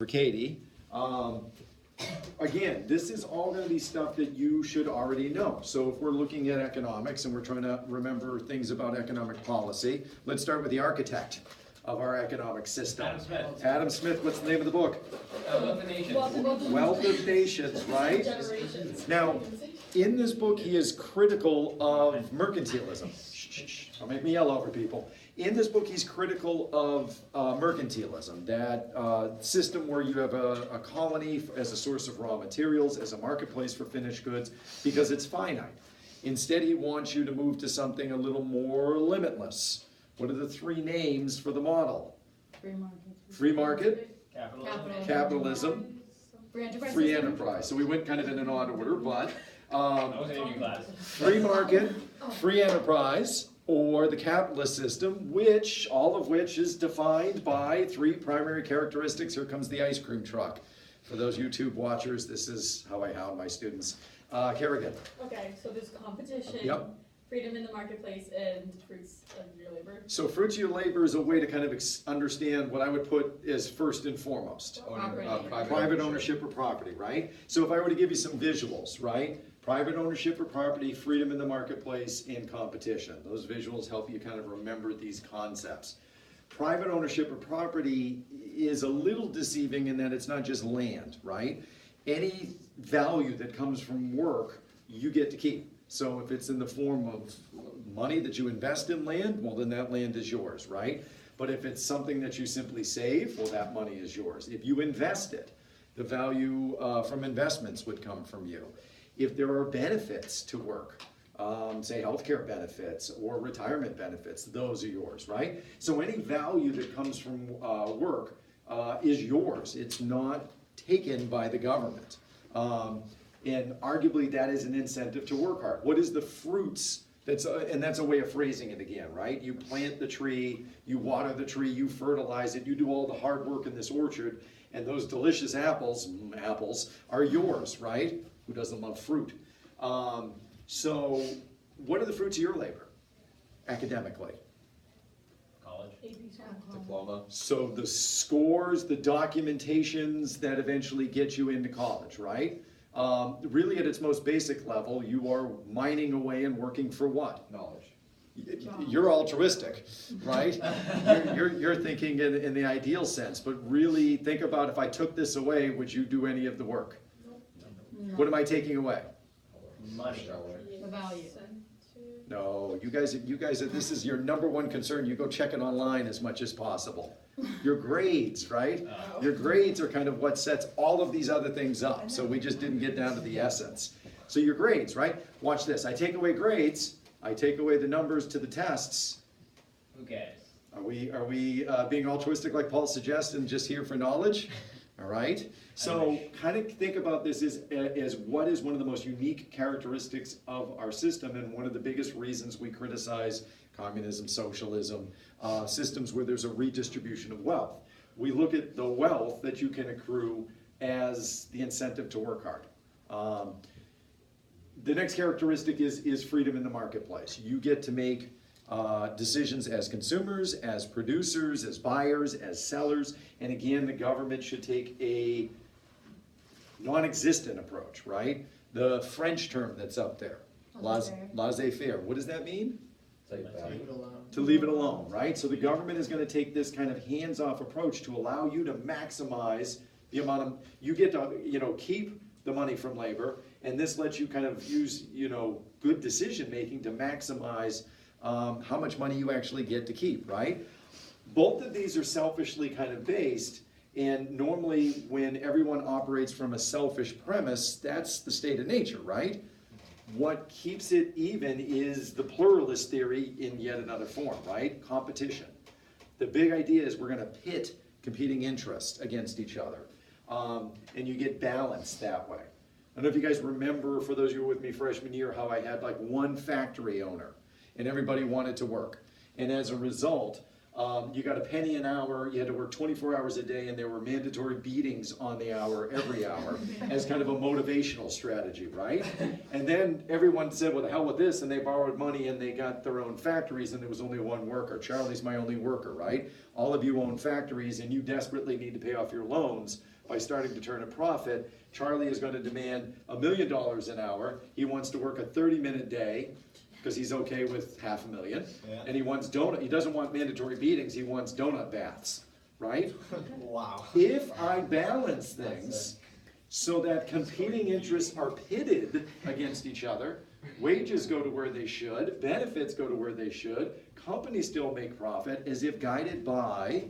for Katie. Again, this is all going to be stuff that you should already know. So if we're looking at economics and we're trying to remember things about economic policy, let's start with the architect of our economic system. Adam Smith. Adam Smith, what's the name of the book? Wealth of Nations. Wealth of Nations, right? Generations. Now, in this book, he is critical of mercantilism. Don't make me yell over people. In this book, he's critical of mercantilism, that system where you have a colony as a source of raw materials, as a marketplace for finished goods, because it's finite. Instead, he wants you to move to something a little more limitless. What are the three names for the model? Free market. Free market, Capitalism. capitalism, Free enterprise. free system. enterprise. So we went kind of in an odd order, but I was in your class. free market, free enterprise, or the capitalist system, which, all of which is defined by three primary characteristics. Here comes the ice cream truck. For those YouTube watchers, this is how I hound my students. Kerrigan. Okay, so there's competition. Yep. Freedom in the marketplace and fruits of your labor. So fruits of your labor is a way to kind of understand what I would put as first and foremost. Property. Private ownership or property, right? So if I were to give you some visuals, right? Private ownership or property, freedom in the marketplace, and competition. Those visuals help you kind of remember these concepts. Private ownership or property is a little deceiving in that it's not just land, right? Any value that comes from work, you get to keep. So if it's in the form of money that you invest in land, well, then that land is yours, right? But if it's something that you simply save, well, that money is yours. If you invest it, the value from investments would come from you. If there are benefits to work, say healthcare benefits or retirement benefits, those are yours, right? So any value that comes from work is yours. It's not taken by the government. And arguably that is an incentive to work hard. What is the fruits? And that's a way of phrasing it again, right? You plant the tree, you water the tree, you fertilize it, you do all the hard work in this orchard, and those delicious apples are yours, right? Who doesn't love fruit? So what are the fruits of your labor, academically? College. Diploma. So the scores, the documentations that eventually get you into college, right? Really at its most basic level, you are mining away and working for what? Knowledge. You're altruistic, right? You're thinking in the ideal sense, but really think about if I took this away, would you do any of the work? No. What am I taking away? Money. The value. No, you guys, this is your number one concern. You go check it online as much as possible. Your grades, right? Your grades are kind of what sets all of these other things up. So we just didn't get down to the essence. So your grades, right? Watch this. I take away grades. I take away the numbers to the tests. Who cares? Are we being altruistic like Paul suggests and just here for knowledge? All right. So kind of think about this as what is one of the most unique characteristics of our system and one of the biggest reasons we criticize communism, socialism, systems where there's a redistribution of wealth. We look at the wealth that you can accrue as the incentive to work hard. The next characteristic is freedom in the marketplace. You get to make decisions as consumers, as producers, as buyers, as sellers, and again, the government should take a non-existent approach, right? The French term that's up there, laissez-faire. What does that mean? To leave it alone, right? So the government is going to take this kind of hands-off approach to allow you to maximize the amount of, you get to, keep the money from labor, and this lets you kind of use, good decision-making to maximize how much money you actually get to keep, right? Both of these are selfishly kind of based, and normally when everyone operates from a selfish premise, that's the state of nature, right? What keeps it even is the pluralist theory in yet another form, right? Competition. The big idea is we're going to pit competing interests against each other, and you get balance that way. I don't know if you guys remember, for those of you who were with me freshman year, how I had like one factory owner, and everybody wanted to work. And as a result, You got a penny an hour, you had to work 24 hours a day, and there were mandatory beatings on the hour, every hour, as kind of a motivational strategy, right? And then everyone said, well, the hell with this, and they borrowed money and they got their own factories, and there was only one worker. Charlie's my only worker, right? All of you own factories, and you desperately need to pay off your loans by starting to turn a profit. Charlie is going to demand $1 million an hour. He wants to work a 30-minute day, because he's okay with $500,000, Yeah. and he doesn't want mandatory beatings, he wants donut baths, right? Wow. If I balance things so that competing interests are pitted against each other, wages go to where they should, benefits go to where they should, companies still make profit, as if guided by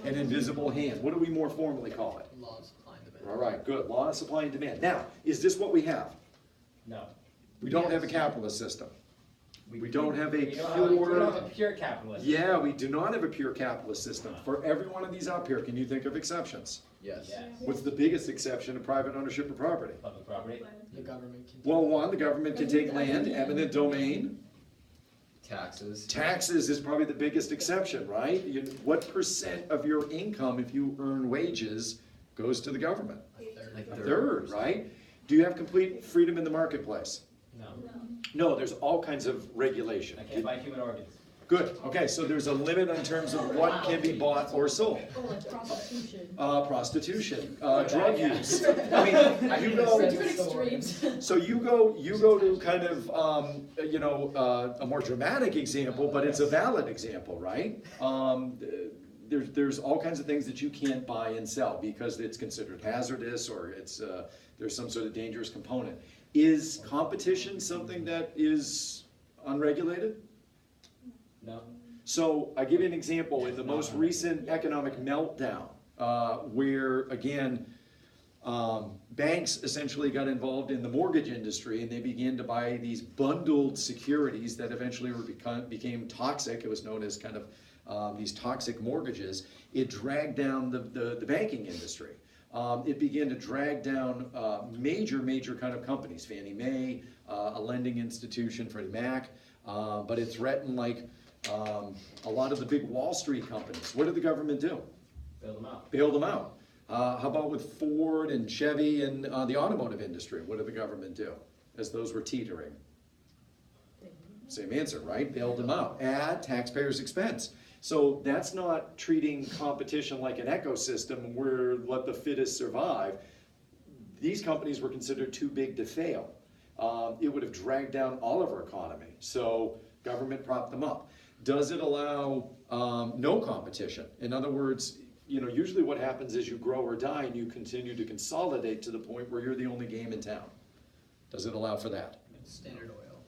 an invisible hand. What do we more formally call it? Law of supply and demand. All right, good, law of supply and demand. Now, is this what we have? No. We don't have a capitalist system. We don't have a We don't have pure, a pure capitalist. yeah, we do not have a pure capitalist system. For every one of these up here, can you think of exceptions? Yes. Yes. What's the biggest exception to private ownership of property? Public property. The government can. Well, one, the government can take land, eminent domain. Taxes. Taxes is probably the biggest exception, right? What percent of your income, if you earn wages, goes to the government? A third, right? Do you have complete freedom in the marketplace? No. No, there's all kinds of regulation. I can't buy human organs. Good, okay, so there's a limit in terms of what can be bought or sold. Oh, like prostitution. Prostitution, Oh, drug yeah. use. I mean, you go, Different extremes. so you go to kind of, a more dramatic example, but it's a valid example, right? There's all kinds of things that you can't buy and sell because it's considered hazardous or there's some sort of dangerous component. Is competition something that is unregulated? No. So I give you an example, in the most recent economic meltdown, where again, banks essentially got involved in the mortgage industry and they began to buy these bundled securities that eventually became toxic. It was known as kind of these toxic mortgages. It dragged down the banking industry. It began to drag down major kind of companies, Fannie Mae, a lending institution, Freddie Mac, but it threatened a lot of the big Wall Street companies. What did the government do? Build them out. Bailed them out. How about with Ford and Chevy and the automotive industry? What did the government do as those were teetering? Same answer, right? Bailed them out at taxpayers' expense. So that's not treating competition like an ecosystem where let the fittest survive. These companies were considered too big to fail. It would have dragged down all of our economy. So government propped them up. Does it allow no competition? In other words, usually what happens is you grow or die and you continue to consolidate to the point where you're the only game in town. Does it allow for that? Standard Oil.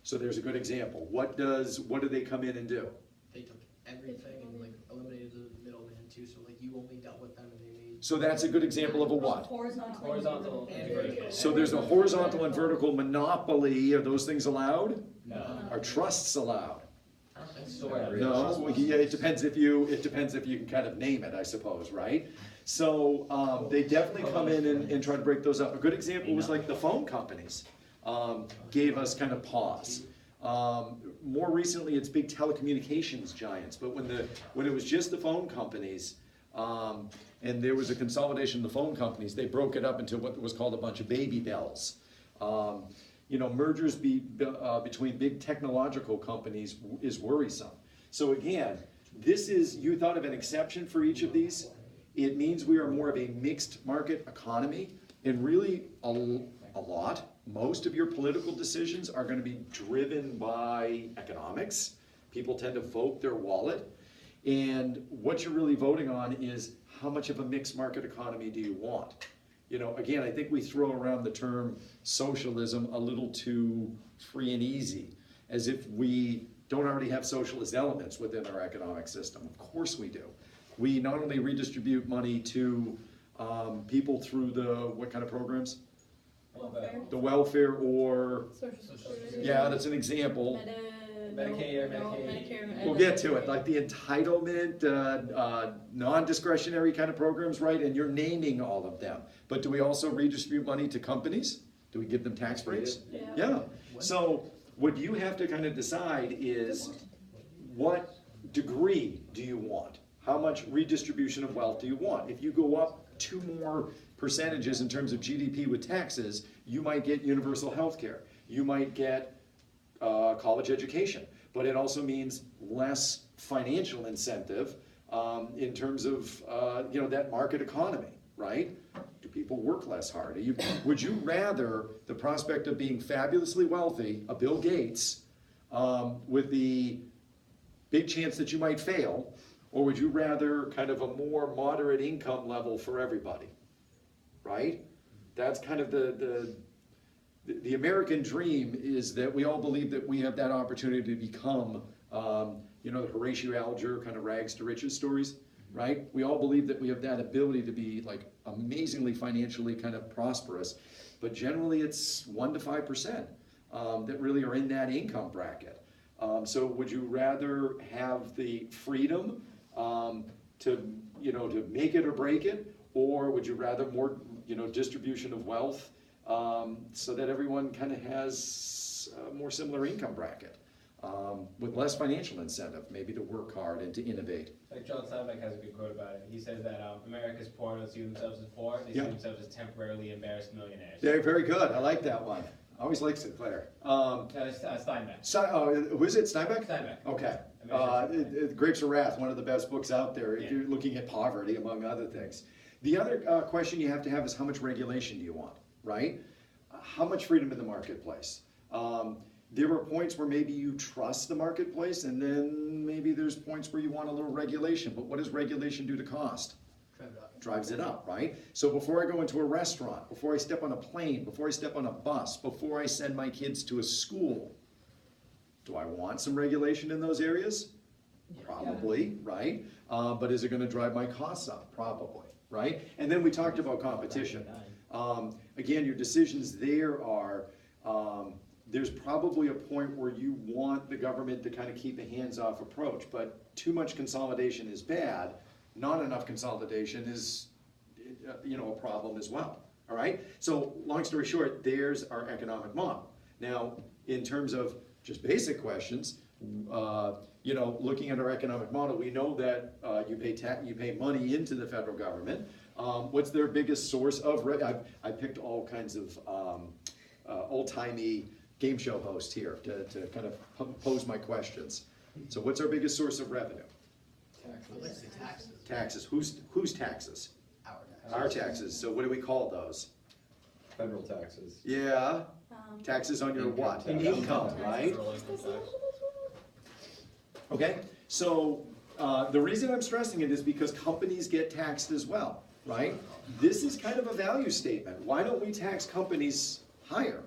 So there's a good example. What do they come in and do? They took everything and eliminated the middleman too, so you only dealt with them and they made. So that's a good example of a what? Horizontal and vertical. So there's a horizontal and vertical monopoly. Are those things allowed? No. Are trusts allowed? Sort of. No, well, yeah, it depends if you can kind of name it, I suppose, right? So they definitely come in and try to break those up. A good example was like the phone companies gave us kind of pause. More recently, it's big telecommunications giants, but when it was just the phone companies, and there was a consolidation of the phone companies, they broke it up into what was called a bunch of baby bells. Mergers between big technological companies is worrisome. So again, you thought of an exception for each of these. It means we are more of a mixed market economy, and really most of your political decisions are going to be driven by economics. People tend to vote their wallet, and what you're really voting on is how much of a mixed market economy do you want? Again, I think we throw around the term socialism a little too free and easy, as if we don't already have socialist elements within our economic system. Of course we do. We not only redistribute money to people through what kind of programs? The welfare or, Social Security. yeah, that's an example. Medicare. We'll get to it, like the entitlement, non-discretionary kind of programs, right? And you're naming all of them. But do we also redistribute money to companies? Do we give them tax breaks? Yeah. So what you have to kind of decide is what degree do you want? How much redistribution of wealth do you want? If you go up 2 more percentages in terms of GDP with taxes, you might get universal health care. You might get college education. But it also means less financial incentive in terms of that market economy, right? Do people work less hard? Would you rather the prospect of being fabulously wealthy, a Bill Gates, with the big chance that you might fail, or would you rather kind of a more moderate income level for everybody, right? That's kind of the American dream, is that we all believe that we have that opportunity to become, the Horatio Alger kind of rags to riches stories, right? We all believe that we have that ability to be like amazingly financially kind of prosperous, but generally it's 1 to 5% that really are in that income bracket. So would you rather have the freedom to make it or break it, or would you rather more distribution of wealth so that everyone kind of has a more similar income bracket with less financial incentive, maybe to work hard and to innovate? Like John Steinbeck has a good quote about it. He says that America's poor don't see themselves as poor, they see themselves as temporarily embarrassed millionaires. Yeah, very good. I like that one. I always like Sinclair. Steinbeck. Who is it? Steinbeck? Steinbeck. Okay. Steinbeck. Grapes of Wrath, one of the best books out there if Yeah. you're looking at poverty, among other things. The other question you have to have is, how much regulation do you want, right? How much freedom in the marketplace? There are points where maybe you trust the marketplace, and then maybe there's points where you want a little regulation. But what does regulation do to cost? Drives it up, right? So before I go into a restaurant, before I step on a plane, before I step on a bus, before I send my kids to a school, do I want some regulation in those areas? Probably, right? But is it gonna drive my costs up? Probably, right? And then we talked about competition. Again, your decisions there are, there's probably a point where you want the government to kind of keep a hands-off approach, but too much consolidation is bad. Not enough consolidation is, a problem as well, all right? So, long story short, there's our economic model. Now, in terms of just basic questions, looking at our economic model, we know that you pay money into the federal government. What's their biggest source of revenue? I picked all kinds of old-timey game show hosts here to kind of pose my questions. So what's our biggest source of revenue? Taxes. Taxes. Whose taxes? Our taxes. Our taxes. So what do we call those? Federal taxes. Yeah, taxes on your what? Income, right? Okay, so the reason I'm stressing it is because companies get taxed as well, right? This is kind of a value statement. Why don't we tax companies higher?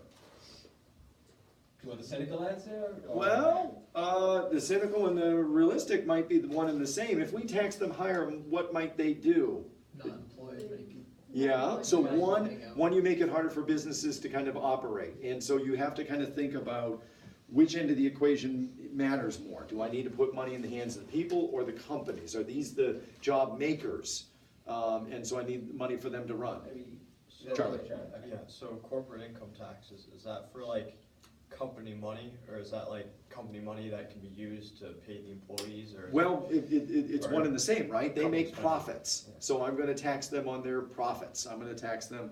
Do you want the cynical answer? Or? Well, the cynical and the realistic might be the one and the same. If we tax them higher, what might they do? Not employ as many people. Yeah, so one, you make it harder for businesses to kind of operate. And so you have to kind of think about which end of the equation matters more. Do I need to put money in the hands of the people or the companies? Are these the job makers? And so I need money for them to run. Charlie. Yeah, so corporate income taxes, is that for like company money, or is that like company money that can be used to pay the employees, or? Well, it's one and the same, right? They make Companies. profits, so I'm gonna tax them on their profits. I'm gonna tax them,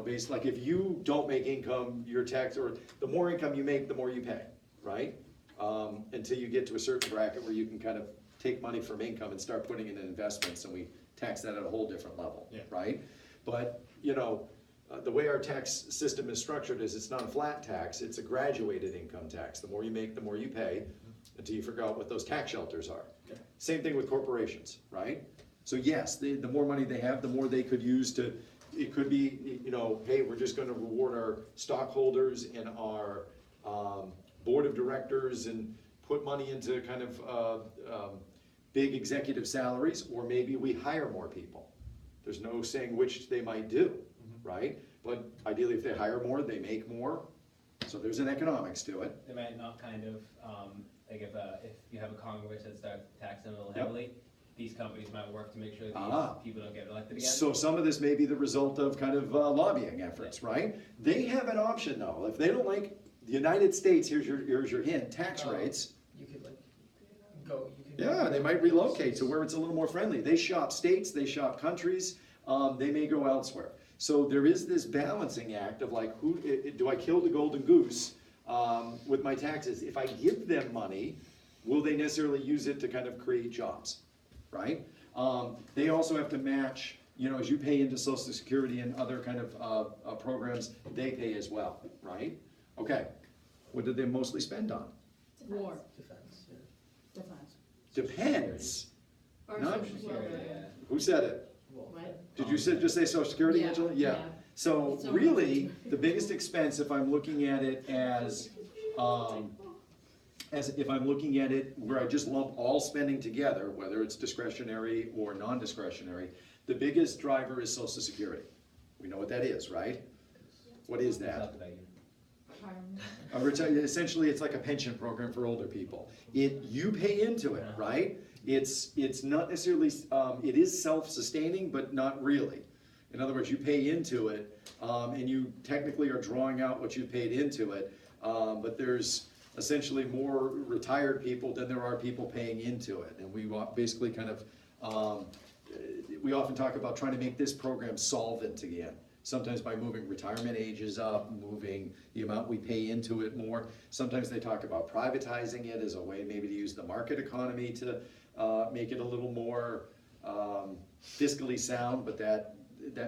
based, like if you don't make income, your tax, or the more income you make, the more you pay, right? Until you get to a certain bracket where you can kind of take money from income and start putting it in investments, and we tax that at a whole different level, Yeah. right? But, the way our tax system is structured is it's not a flat tax, it's a graduated income tax. The more you make, the more you pay, until you figure out what those tax shelters are. Okay. Same thing with corporations, right? So yes, the more money they have, the more they could use to, it could be, hey, we're just gonna reward our stockholders and our board of directors and put money into kind of big executive salaries, or maybe we hire more people. There's no saying which they might do, right? But ideally, if they hire more, they make more. So there's an economics to it. They might not kind of, like if you have a Congress that starts taxing a little Yep. heavily, these companies might work to make sure these people don't get elected again. So some of this may be the result of kind of lobbying efforts, right? They have an option though. If they don't like the United States, here's your hint, tax Oh. rates. You could go, you can. Yeah, they might relocate to where it's a little more friendly. They shop states, they shop countries, they may go elsewhere. So there is this balancing act of like, do I kill the golden goose with my taxes? If I give them money, will they necessarily use it to kind of create jobs, right? They also have to match, you know, as you pay into Social Security and other kind of programs, they pay as well, right? Okay, what did they mostly spend on? War. Defense, yeah. Defense. Depends. Or Not- social Security, welfare. yeah. Who said it? Well, What? Did you just say Social Security, Yeah, Angela? yeah. So So- really, the biggest expense, if I'm looking at it as if I'm looking at it where I just lump all spending together, whether it's discretionary or non-discretionary, the biggest driver is Social Security. We know what that is, right? What is that? Subdividing. Retirement. Essentially, it's like a pension program for older people. You pay into it, right? It's not necessarily, it is self-sustaining, but not really. In other words, you pay into it, and you technically are drawing out what you paid into it, but there's essentially more retired people than there are people paying into it. And we basically kind of, we often talk about trying to make this program solvent again. Sometimes by moving retirement ages up, moving the amount we pay into it more. Sometimes they talk about privatizing it as a way maybe to use the market economy to make it a little more fiscally sound, but that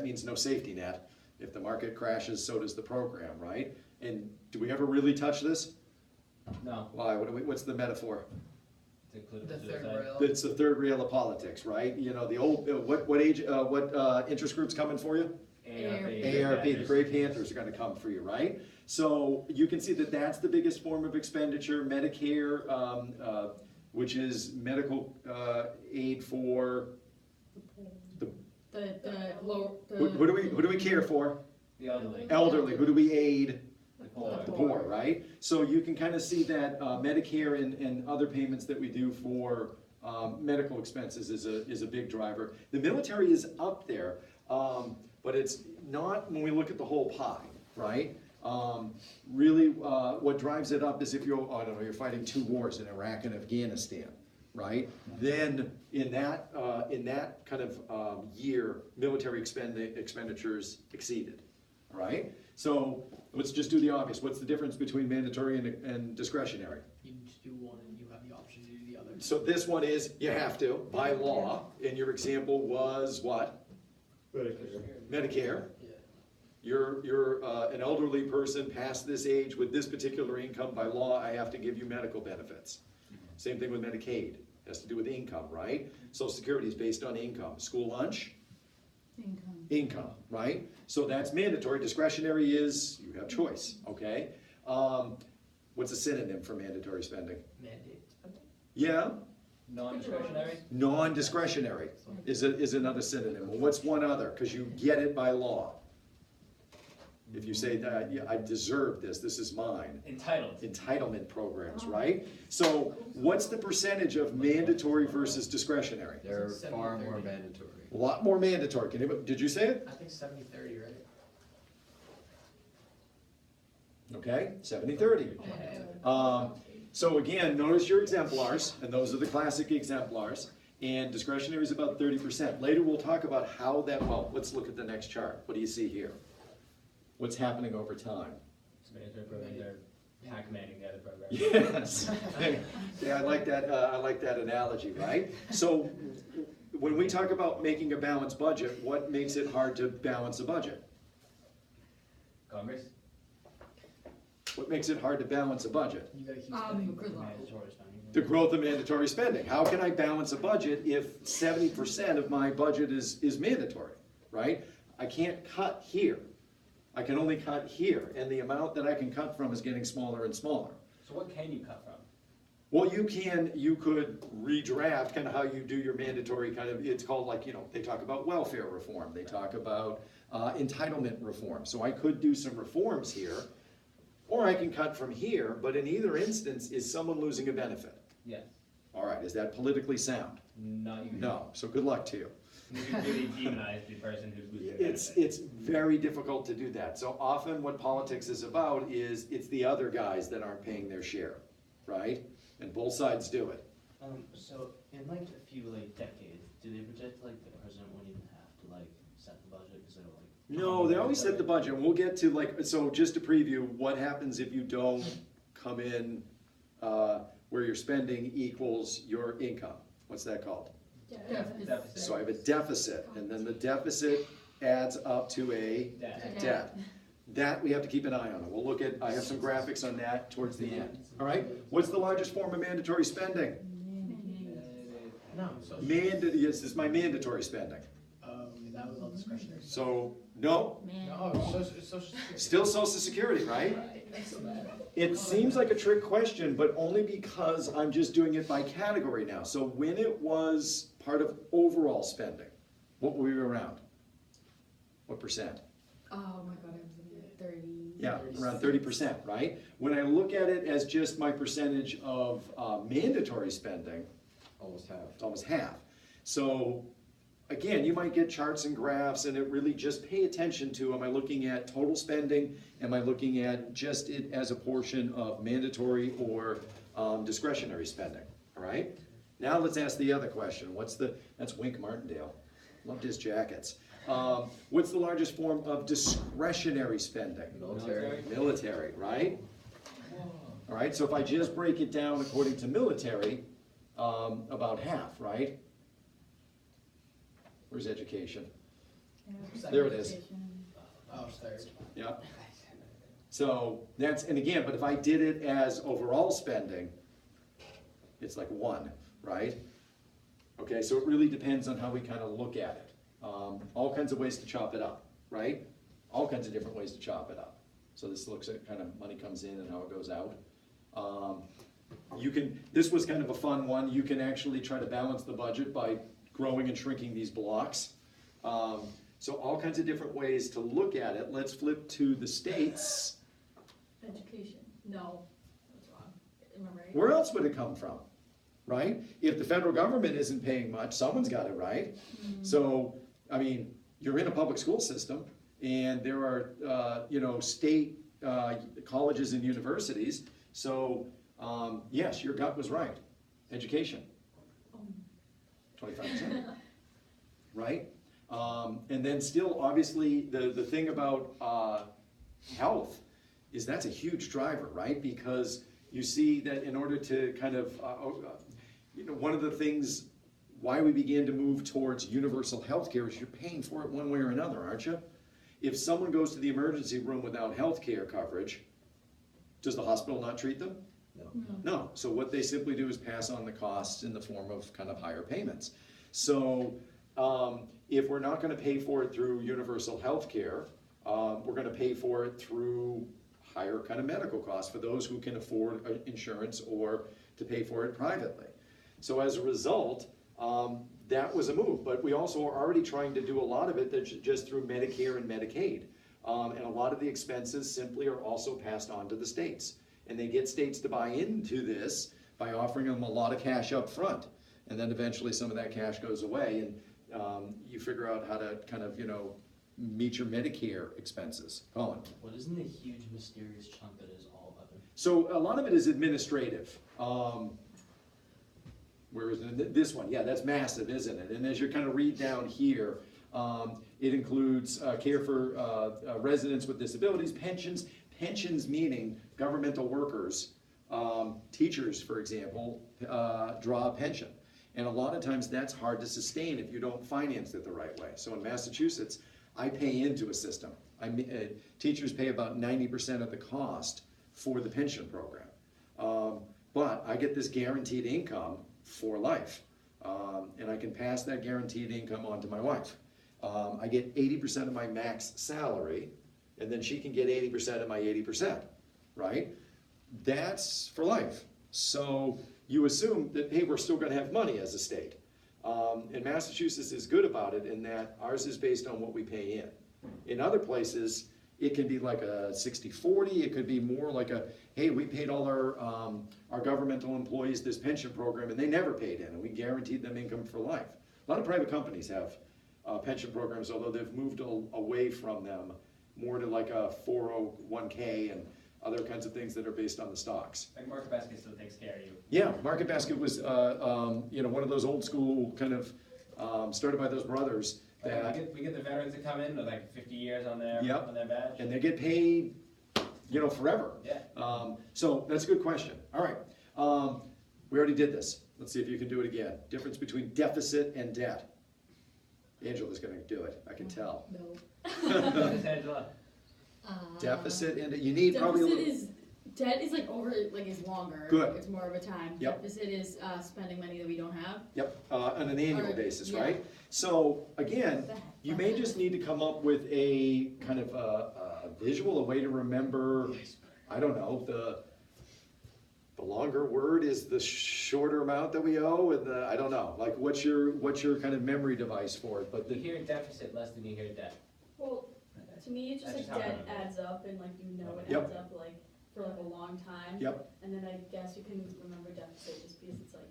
means no safety net. If the market crashes, so does the program, right? And do we ever really touch this? No, Why? What's the metaphor? to include the third suicide. rail. It's the third rail of politics, right? You know, the old, what interest group's coming for you? AARP, the Gray Panthers are gonna come for you, right? So you can see that that's the biggest form of expenditure. Medicare, which is medical aid for, The low, who do we care for? The elderly, Elderly, who do we aid? the poor. The poor, right? So you can kind of see that Medicare and other payments that we do for medical expenses is a big driver. The military is up there, but it's not when we look at the whole pie, right? Really, what drives it up is if you're, I don't know, you're fighting 2 wars in Iraq and Afghanistan, right? Then in that kind of year, military expenditures exceeded, all right? So let's just do the obvious. What's the difference between mandatory and discretionary? You just do one and you have the option to do the other. So this one is, you have to, by law, and your example was what? Medicare. Yeah. You're an elderly person past this age with this particular income, by law, I have to give you medical benefits. Same thing with Medicaid, has to do with income, right? Social Security is based on income. School lunch, income, right? So that's mandatory. Discretionary is, you have choice, okay? What's a synonym for mandatory spending? Mandate. Yeah, Non-discretionary? non-discretionary is another synonym. Well, what's one other? Because you get it by law. If you say that, yeah, I deserve this, this is mine. Entitled. Entitlement programs, right? So what's the percentage of mandatory versus discretionary? They're It's far more 70-30. mandatory. A lot more mandatory. Did you say it? I think 70-30, right? Okay, 70-30. So again, notice your exemplars, and those are the classic exemplars, and discretionary is about 30%. Later we'll talk about how that, well, let's look at the next chart. What do you see here? What's happening over time? Mandatory programs are Pac-Manning the other programs. Yes. Yeah, I like that analogy, right? So when we talk about making a balanced budget, what makes it hard to balance a budget? Congress? What makes it hard to balance a budget? You gotta keep spending. Good luck. Mandatory spending. The growth of mandatory spending. How can I balance a budget if 70% of my budget is mandatory, right? I can't cut here. I can only cut here, and the amount that I can cut from is getting smaller and smaller. So what can you cut from? Well, you could redraft kind of how you do your mandatory kind of, it's called like, you know, they talk about welfare reform, they talk about entitlement reform. So I could do some reforms here, or I can cut from here, but in either instance, is someone losing a benefit? Yes. All right, is that politically sound? Not usually. No, so good luck to you. You can really demonize the person who's losing their benefit. It's very difficult to do that. So often what politics is about is it's the other guys that aren't paying their share, right? And both sides do it. So in like a few like decades, do they project like the president won't even have to like set the budget because it'll like? No, they always set the budget, and we'll get to like, so just to preview, what happens if you don't come in, where your spending equals your income? What's that called? Deficit. So I have a deficit, and then the deficit adds up to a Debt. debt. That we have to keep an eye on. We'll look at, I have some graphics on that towards the end. All right, what's the largest form of mandatory spending? No, Yes, this is my mandatory spending. that was all discretionary. So, no, No, social security. still Social Security, right? So bad. It seems like a trick question, but only because I'm just doing it by category now. So when it was part of overall spending, what were we around? What percent? Oh my god, I was thinking 30. Yeah, around 30%, right? When I look at it as just my percentage of mandatory spending, Almost half. it's almost half. So again, you might get charts and graphs, and it really just pay attention to, am I looking at total spending? Am I looking at just it as a portion of mandatory or discretionary spending, all right? Now let's ask the other question. That's Wink Martindale. Loved his jackets. What's the largest form of discretionary spending? Military. Military, right? All right, so if I just break it down according to military, about half, right? Where's education? There it is. Oh, third. Yeah. So that's, and again, but if I did it as overall spending, it's like 1, right? Okay, so it really depends on how we kind of look at it. All kinds of ways to chop it up, right? All kinds of different ways to chop it up. So this looks at kind of money comes in and how it goes out. This was kind of a fun one. You can actually try to balance the budget by growing and shrinking these blocks. So all kinds of different ways to look at it. Let's flip to the states. Education. No, that's wrong. Am I right? Where else would it come from, right? If the federal government isn't paying much, someone's got it, right? So, I mean, you're in a public school system, and there are, state colleges and universities. So, yes, your gut was right. Education. 25%, right? And then still, obviously, the thing about health is that's a huge driver, right? Because you see that in order to kind of, one of the things why we began to move towards universal health care is you're paying for it one way or another, aren't you? If someone goes to the emergency room without health care coverage, does the hospital not treat them? No, so what they simply do is pass on the costs in the form of kind of higher payments. So if we're not gonna pay for it through universal health care, we're gonna pay for it through higher kind of medical costs for those who can afford insurance or to pay for it privately. So as a result, that was a move, but we also are already trying to do a lot of it that's just through Medicare and Medicaid. And a lot of the expenses simply are also passed on to the states. And they get states to buy into this by offering them a lot of cash up front. And then eventually some of that cash goes away, and you figure out how to kind of, meet your Medicare expenses. Colin? What isn't the huge mysterious chunk that is all other? So a lot of it is administrative. Where is it? This one? Yeah, that's massive, isn't it? And as you kind of read down here, it includes care for residents with disabilities, pensions meaning governmental workers, teachers, for example, draw a pension. And a lot of times that's hard to sustain if you don't finance it the right way. So in Massachusetts, I pay into a system. Teachers pay about 90% of the cost for the pension program. But I get this guaranteed income for life. And I can pass that guaranteed income on to my wife. I get 80% of my max salary, and then she can get 80% of my 80%, right? That's for life. So you assume that, hey, we're still gonna have money as a state. And Massachusetts is good about it in that ours is based on what we pay in. In other places, it can be like a 60-40, it could be more like a, hey, we paid all our governmental employees this pension program and they never paid in, and we guaranteed them income for life. A lot of private companies have pension programs, although they've moved away from them more to like a 401k and other kinds of things that are based on the stocks. Like Market Basket still takes care of you. Yeah, Market Basket was, one of those old school kind of, started by those brothers that, We get the veterans to come in with like 50 years on their, Yep. on their badge. and they get paid, forever. Yeah. So that's a good question. All right. We already did this. Let's see if you can do it again. Difference between deficit and debt. Angela's gonna do it, I can tell. No. Miss Angela. Deficit and, you need probably a Deficit little. is, debt is like over, like is longer. Good. It's more of a time. Yep. Deficit is, spending money that we don't have. Yep, on an annual Or- basis, yeah. right? So, again, you may just need to come up with a kind of a visual, a way to remember, I don't know, the longer word is the shorter amount that we owe, and I don't know, like, what's your kind of memory device for it, but You the, hear deficit less than you hear debt. Well, to me, it's just That's like just how I debt remember it. adds up and like you know it Yep. adds up like for like a long time. yep. And then I guess you can remember deficit just because it's like.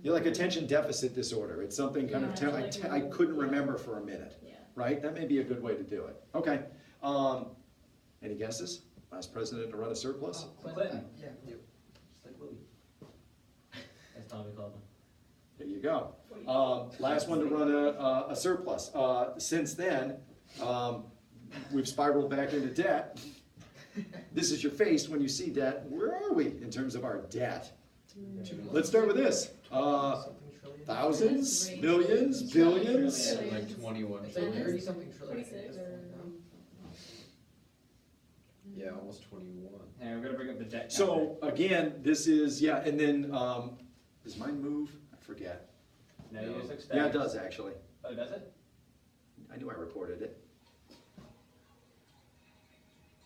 You're like attention deficit disorder, it's something kind of, Yeah, it's like I couldn't yeah. remember for a minute, Yeah. right? That may be a good way to do it, okay. Any guesses? Last president to run a surplus? Clinton. Yeah. Just like Louis. That's Tommy called him. There you go. Last one to run a surplus. Since then, we've spiraled back into debt. This is your face when you see debt. Where are we in terms of our debt? Let's start with this. Something trillion. Thousands, Great. millions, billions? Trillion. Like 21 It's like Trillion. 30 something trillion. 26 or. Yeah, almost 21. And we're gonna bring up the debt. So again, this is, yeah, and then, does mine move? I forget. counter. No, you just look Yeah, it static. does actually. Oh, does it? I knew I recorded it.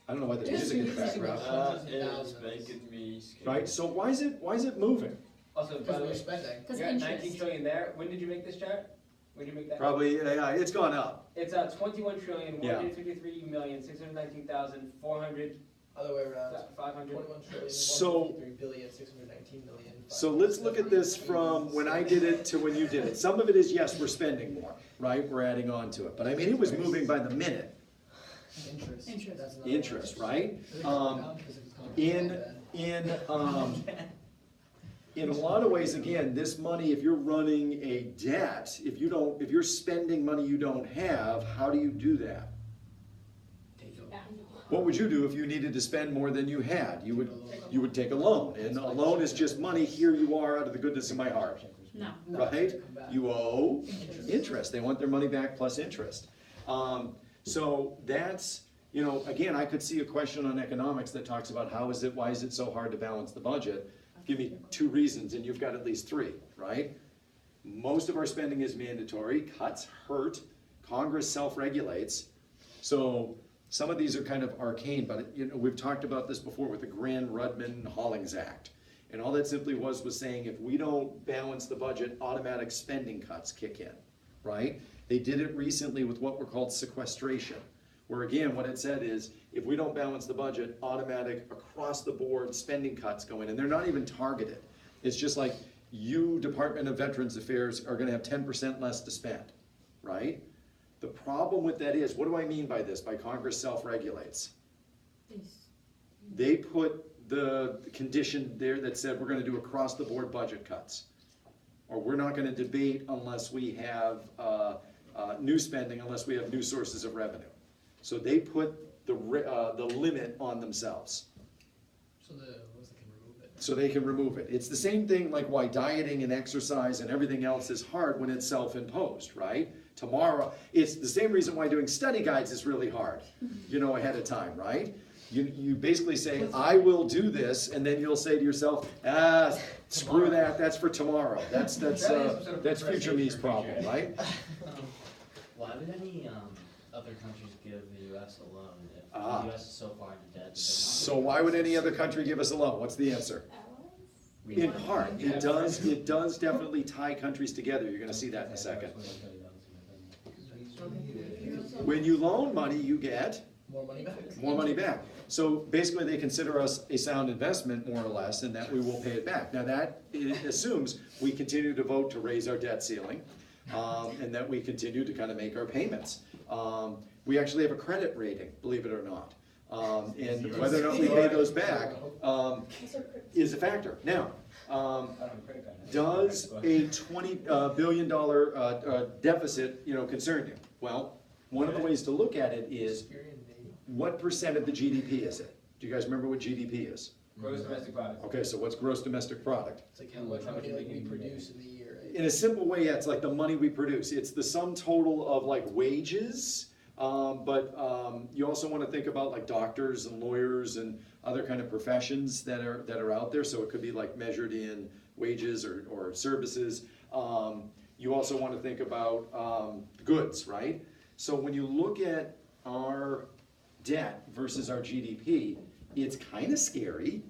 I don't know why there's Just music in the music. background. Hundreds That of is thousands. making me scared. Right, so why is it moving? Also, by Because the we're way, spending. Because you're at 19 interest. trillion there. When did you make this chart? When did you make that? Probably, yeah, it's gone up. It's 21 trillion, Yeah. 153,619,400, Other way around. 500. 21 trillion, So- 153,619,000,000. So let's look at this from when I did it to when you did it. Some of it is, yes, we're spending more, right? We're adding on to it. But I mean, it was moving by the minute. Interest. Interest. That's another Interest, one. right? I think it's down because it's gone In, down. in a lot of ways, again, this money, if you're running a debt, if you're spending money you don't have, how do you do that? What would you do if you needed to spend more than you had? You would take a loan, and a loan is just money, here you are out of the goodness of my heart. No. No, Right? come back. You owe interest, they want their money back plus interest. So that's, again, I could see a question on economics that talks about why is it so hard to balance the budget? Give me 2 reasons, and you've got at least 3, right? Most of our spending is mandatory, cuts hurt, Congress self-regulates. So some of these are kind of arcane, but we've talked about this before with the Grand-Rudman-Hollings Act. And all that simply was saying if we don't balance the budget, automatic spending cuts kick in, right? They did it recently with what were called sequestration, where again, what it said is, if we don't balance the budget, automatic across-the-board spending cuts go in, and they're not even targeted. It's just like, you, Department of Veterans Affairs, are gonna have 10% less to spend, right? The problem with that is, what do I mean by this, by Congress self-regulates? They put the condition there that said we're gonna do across-the-board budget cuts. Or we're not gonna debate unless we have new spending, unless we have new sources of revenue. So they put the limit on themselves, So they can remove it. so they can remove it. It's the same thing like why dieting and exercise and everything else is hard when it's self-imposed, right? Tomorrow, it's the same reason why doing study guides is really hard, ahead of time, right? You basically say, I will do this, and then you'll say to yourself, screw that, that's for tomorrow. That's future me's problem, right? Why would any other countries give the US a loan if Ah. the US is so far into debt? That So why would any other country give us a loan? What's the answer? Allies? In part, it does definitely tie countries together. You're gonna see that in a second. When you loan money, you get More money back. more money back. So basically, they consider us a sound investment, more or less, and that we will pay it back. Now, that assumes we continue to vote to raise our debt ceiling, and that we continue to kind of make our payments. We actually have a credit rating, believe it or not. And whether or not we pay those back, Those are cr- is a factor. Now, I don't have a credit card. does a $20 billion deficit, concern you? Well, one of the ways to look at it is, Experian maybe. what percent of the GDP is it? Do you guys remember what GDP is? Gross domestic product. Okay, so what's gross domestic product? It's like how much money like we produce in the year, right? In a simple way, yeah, it's like the money we produce. It's the sum total of like wages, but you also want to think about like doctors and lawyers and other kind of professions that are out there. So it could be like measured in wages or services. You also want to think about goods, right? So when you look at our debt versus our GDP, it's kind of scary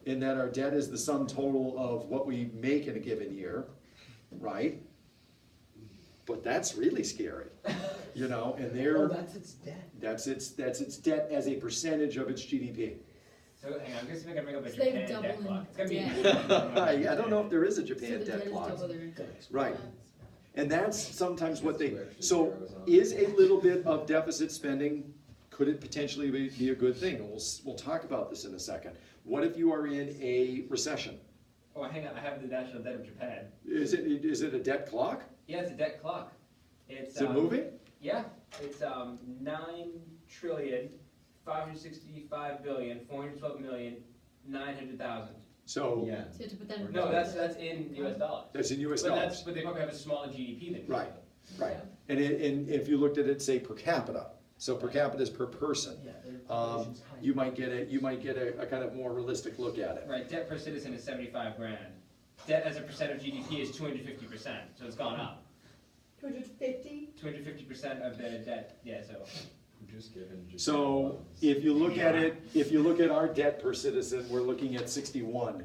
in that our debt is the sum total of what we make in a given year, right? But that's really scary, and Oh, they're, that's its debt. that's its debt as a percentage of its GDP. So hang on, I'm just gonna bring up a So they've Japan debt doubled clock. It's gonna be. debt. Yeah, I don't know if there is a So Japan the debt debt is clock. double their. Right. And that's sometimes what they, so is a little bit of deficit spending, could it potentially be a good thing? And we'll talk about this in a second. What if you are in a recession? Oh, hang on, I have the national debt of Japan. Is it a debt clock? Yeah, it's a debt clock. It's Is it moving? Yeah, it's 9,412,900,000. So, Yeah. So you have to put that in. No, that's in US dollars. that's in US But dollars. but they probably have a smaller GDP than we do. Right, right. Yeah. And if you looked at it, say per capita, so per capita is per person, Yeah, their population's tiny. you might get a kind of more realistic look at it. Right, debt per citizen is 75 grand. Debt as a percent of GDP is 250%, so it's gone up. 250? 250% of the debt, yeah, so. Just given. So if you look at it, if you look at our debt per citizen, we're looking at 61,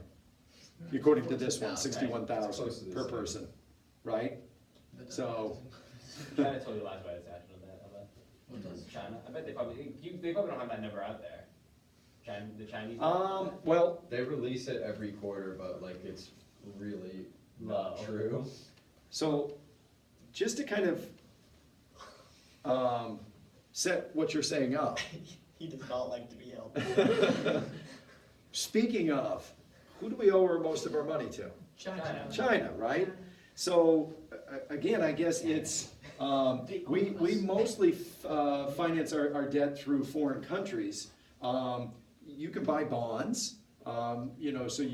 according to this one, 61,000 per person, right? But, So- China totally lies about its actual debt, I bet. What does? China, I bet they probably don't have that number out there. The Chinese. Well, They release it every quarter, but like it's really not Low. true. so just to kind of set what you're saying up, He does not like to be held. speaking of, who do we owe most of our money to? China. China, right? So, again, I guess it's, we mostly finance our debt through foreign countries. You can buy bonds, so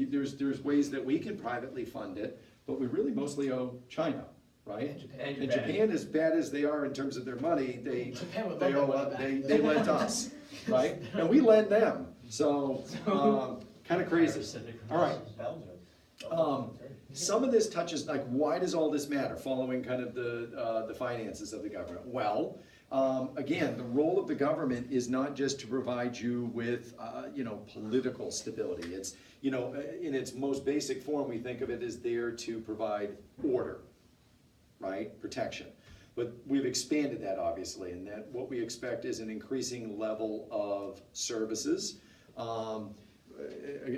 there's ways that we can privately fund it, but we really mostly owe China, right? And And Japan. Japan, as bad as they are in terms of their money, Japan would they love owe, that money back. they lend us, right? And we lend them, so, kind of crazy. All right. Some of this touches, like, why does all this matter, following kind of the finances of the government? Well, again, the role of the government is not just to provide you with, political stability. It's, in its most basic form, we think of it as there to provide order, right, protection. But we've expanded that, obviously, and that what we expect is an increasing level of services, an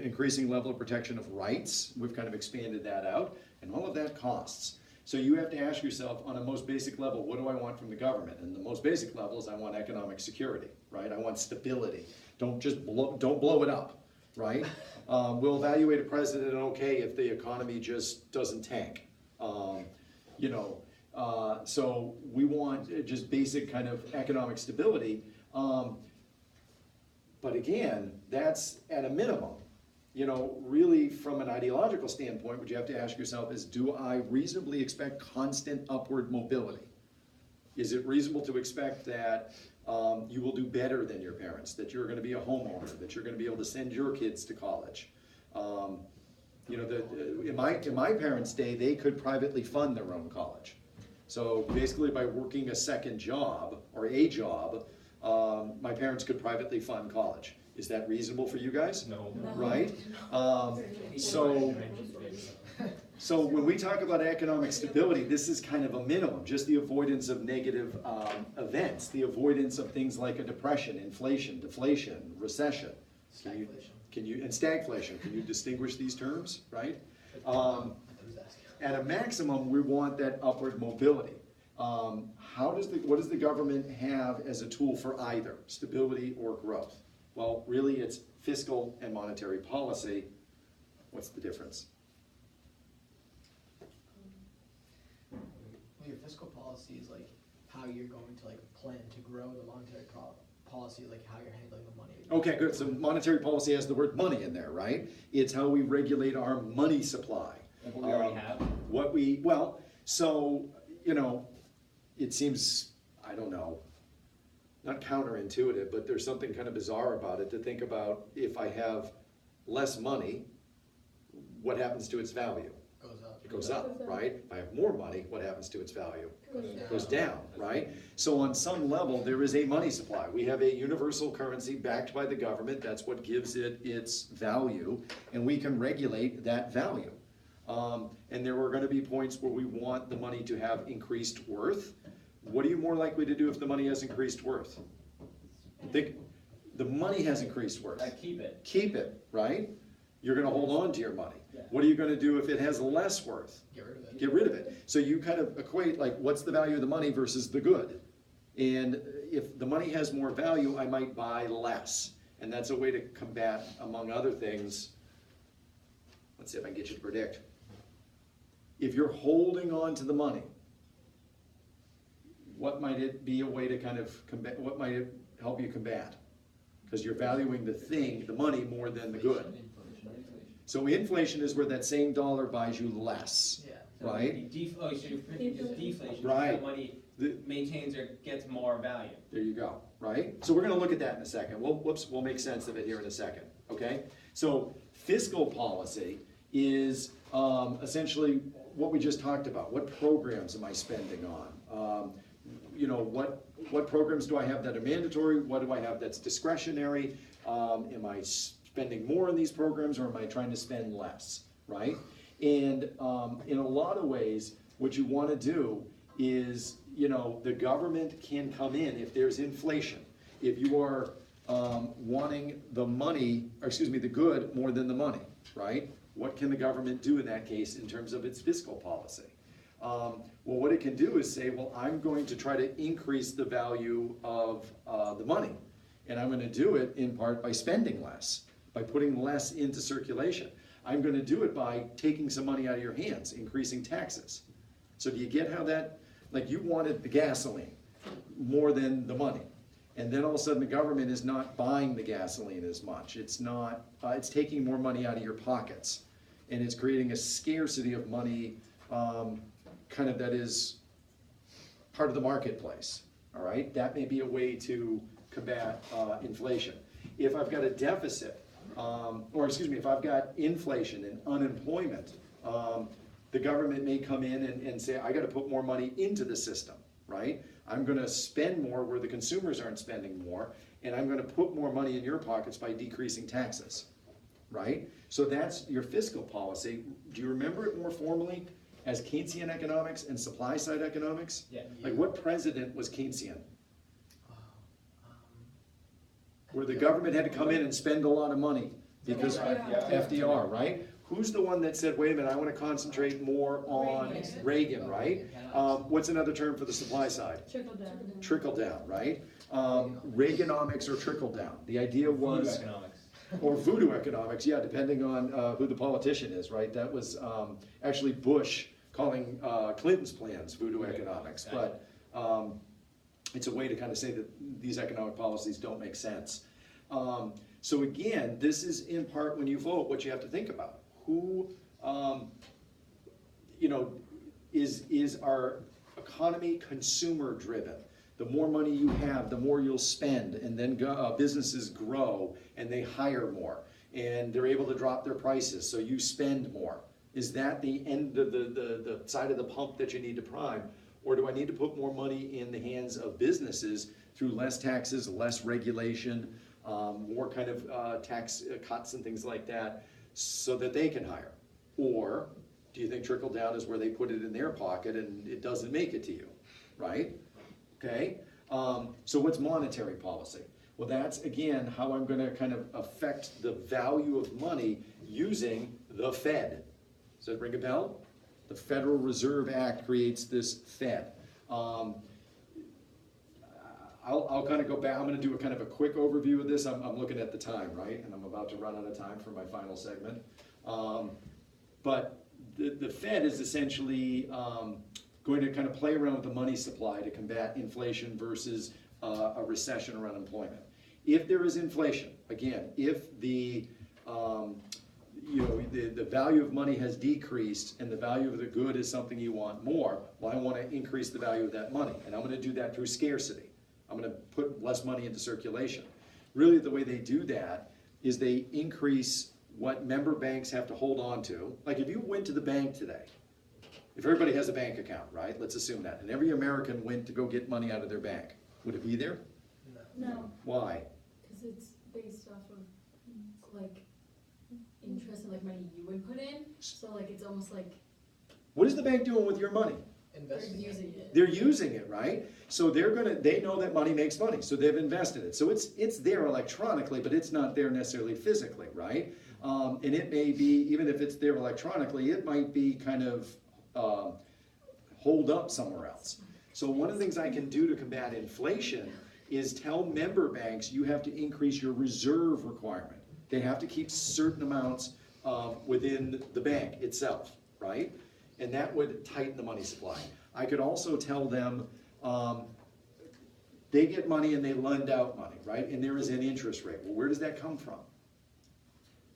increasing level of protection of rights. We've kind of expanded that out, and all of that costs. So you have to ask yourself, on a most basic level, what do I want from the government? And the most basic level is I want economic security, right? I want stability. Don't blow it up, right? We'll evaluate a president okay if the economy just doesn't tank. So we want just basic kind of economic stability. But again, that's at a minimum. Really from an ideological standpoint, what you have to ask yourself is, do I reasonably expect constant upward mobility? Is it reasonable to expect that you will do better than your parents, that you're gonna be a homeowner, that you're gonna be able to send your kids to college? In my parents' day, they could privately fund their own college. So basically by working a second job or a job, my parents could privately fund college. Is that reasonable for you guys? No. Right? So when we talk about economic stability, this is kind of a minimum, just the avoidance of negative events, the avoidance of things like a depression, inflation, deflation, recession. And stagflation, can you distinguish these terms, right? At a maximum, we want that upward mobility. What does the government have as a tool for either stability or growth? Well, really, it's fiscal and monetary policy. What's the difference? Well, your fiscal policy is like how you're going to like plan to grow. The monetary policy, like how you're handling the money. Okay, good. So monetary policy has the word money in there, right? It's how we regulate our money supply. Like what we already have. So, it seems, I don't know, not counterintuitive, but there's something kind of bizarre about it to think about if I have less money, what happens to its value? Goes up. It goes up, right? If I have more money, what happens to its value? It goes down. down, right? So on some level, there is a money supply. We have a universal currency backed by the government. That's what gives it its value, and we can regulate that value. And there are gonna be points where we want the money to have increased worth. What are you more likely to do if the money has increased worth? Think, the money has increased worth. Keep it. Keep it, right? You're gonna hold on to your money. Yeah. What are you gonna do if it has less worth? Get rid of it. Get rid of it. So you kind of equate like what's the value of the money versus the good. And if the money has more value, I might buy less. And that's a way to combat, among other things. Let's see if I can get you to predict. If you're holding on to the money, what might it be a way to kind of combat, what might it help you combat? Because you're valuing the thing, the money, more than the good. So inflation is where that same dollar buys you less. Yeah. So Right. so it's deflation. Right. That money maintains or gets more value. There you go, right? So we're gonna look at that in a second. We'll make sense of it here in a second, okay? So fiscal policy is essentially what we just talked about. What programs am I spending on? What programs do I have that are mandatory? What do I have that's discretionary? Am I spending more on these programs, or am I trying to spend less, right? And in a lot of ways, what you wanna do is, the government can come in if there's inflation. If you are wanting the good more than the money, right? What can the government do in that case in terms of its fiscal policy? Well, what it can do is say, well, I'm going to try to increase the value of the money. And I'm gonna do it in part by spending less, by putting less into circulation. I'm gonna do it by taking some money out of your hands, increasing taxes. So do you get how that, like you wanted the gasoline more than the money. And then all of a sudden the government is not buying the gasoline as much. It's not, it's taking more money out of your pockets. And it's creating a scarcity of money, kind of that is part of the marketplace, all right? That may be a way to combat inflation. If I've got a deficit, if I've got inflation and unemployment, the government may come in and say, I gotta put more money into the system, right? I'm gonna spend more where the consumers aren't spending more, and I'm gonna put more money in your pockets by decreasing taxes, right? So that's your fiscal policy. Do you remember it more formally as Keynesian economics and supply side economics? Yeah. Like what president was Keynesian? Um, Where the government had to come in and spend a lot of money because FDR, right? Who's the one that said, wait a minute, I want to concentrate more on Reagan, right? What's another term for the supply side? Trickle down. Trickle down, right? Reaganomics or trickle down. The idea was, Economics. or voodoo economics, yeah, depending on who the politician is, right? That was actually Bush calling Clinton's plans voodoo economics. But it's a way to kind of say that these economic policies don't make sense. So again, this is in part when you vote what you have to think about. Who, is our economy consumer driven? The more money you have, the more you'll spend, and then businesses grow and they hire more and they're able to drop their prices, so you spend more. Is that the end of the side of the pump that you need to prime? Or do I need to put more money in the hands of businesses through less taxes, less regulation, more kind of tax cuts and things like that, so that they can hire? Or do you think trickle down is where they put it in their pocket and it doesn't make it to you, right? Okay, so what's monetary policy? Well, that's again how I'm gonna kind of affect the value of money using the Fed. Does that ring a bell? The Federal Reserve Act creates this Fed. I'll kind of go back, I'm gonna do a kind of a quick overview of this, I'm looking at the time, right? And I'm about to run out of time for my final segment. But the Fed is essentially going to kind of play around with the money supply to combat inflation versus a recession or unemployment. If there is inflation, again, if the the value of money has decreased and the value of the good is something you want more, well, I want to increase the value of that money, and I'm going to do that through scarcity. I'm going to put less money into circulation. Really, the way they do that is they increase what member banks have to hold on to. Like if you went to the bank today, if everybody has a bank account, right? Let's assume that, and every American went to go get money out of their bank, would it be there? No, Why? because it's based off of like interest and like money you would put in, so like it's almost like What is the bank doing with your money? they're Investing. using it. They're using it, right? So they know that money makes money, so they've invested it. So it's there electronically, but it's not there necessarily physically, right? And it may be, even if it's there electronically, it might be kind of holed up somewhere else. So one of the things I can do to combat inflation is tell member banks you have to increase your reserve requirement. They have to keep certain amounts within the bank itself, right? And that would tighten the money supply. I could also tell them they get money and they lend out money, right? And there is an interest rate. Well, where does that come from?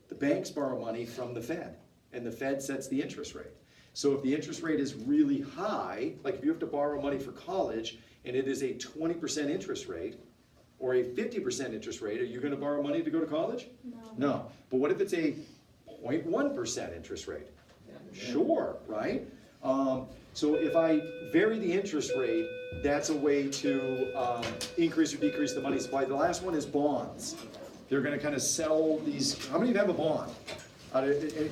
The banks borrow money from the Fed, and the Fed sets the interest rate. So if the interest rate is really high, like if you have to borrow money for college and it is a 20% interest rate or a 50% interest rate, are you going to borrow money to go to college? No. No. But what if it's a 0.1% interest rate? Sure, right? So if I vary the interest rate, that's a way to increase or decrease the money supply. The last one is bonds. They're going to kind of sell these. How many of you have a bond?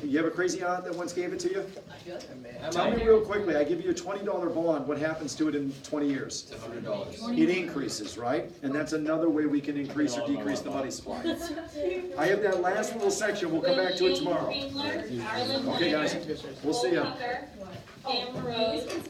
You have a crazy aunt that once gave it to you? I feel like I may have. Tell me real quickly, I give you a $20 bond, what happens to it in 20 years? $100. It increases, right? And that's another way we can increase or decrease the money supply. I have that last little section, we'll come back to it tomorrow. Engler, Arlen Okay, guys, Leonard, we'll see ya. Cole Tucker, What? Pam Rose,